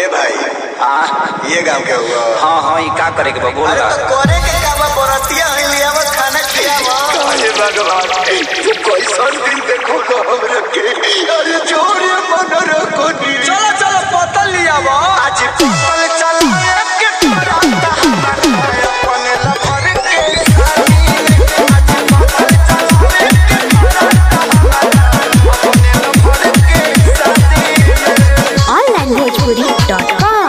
ए भाई ये गांव के हुआ। हाँ हाँ ये का करे के बा बोल रहा तो करे के का बा बरतिया है लिया बा खाना खियावा। अरे भगवान तू कैसा दिन देखो तो हमरे के अरे जोरे मन रखो नी। चलो चलो पतल लिया बा आज पतल चल के राता अपने लफर के साथी आज पतल चल के राता अपने लफर के साथी। onlinebhojpuri.com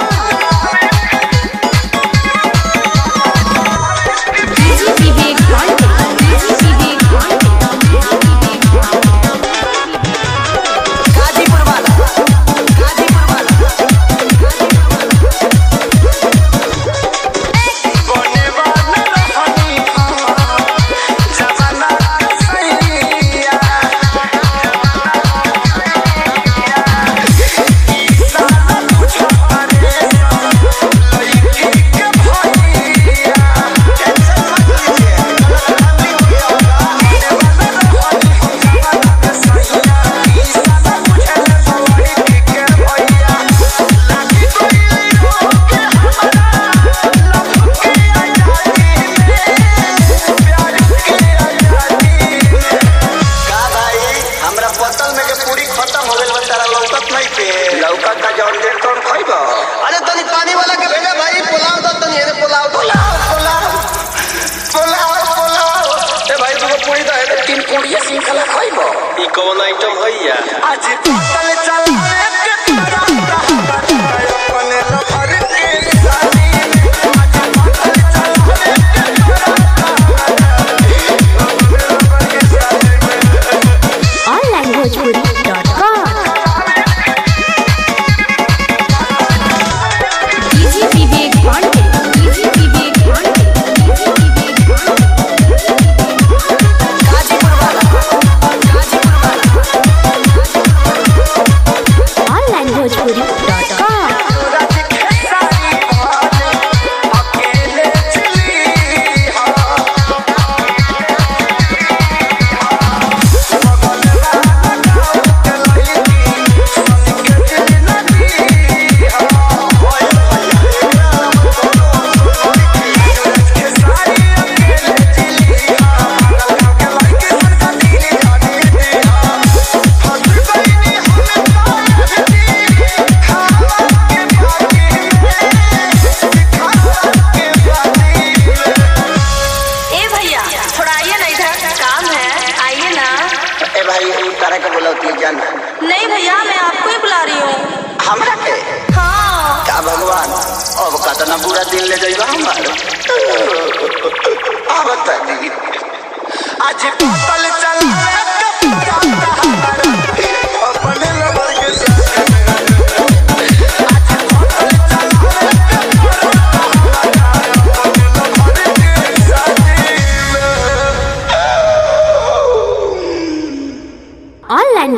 अरे तनी पानी वाला के भेजा भाई पुलाव दो तनी ये पुलाव ए भाई तुमको पूरी दा है 3 पूड़िया सिंखला खाइबो ई कौन आइटम भैया आज पतल चल के राता अपने लफर के साथी आज पतल चल के राता अपने लफर के साथी। onlinebhojpuri.com onlinebhojpuri.com नहीं भैया मैं आपको ही बुला रही हूँ। हमरा के हाँ क्या भगवान अब कतना बुरा दिन ले जाइबा हमार अब तनी आज पतल चल के राता अपने लवर के साथ आज पतल चल के राता अपने लवर के साथ online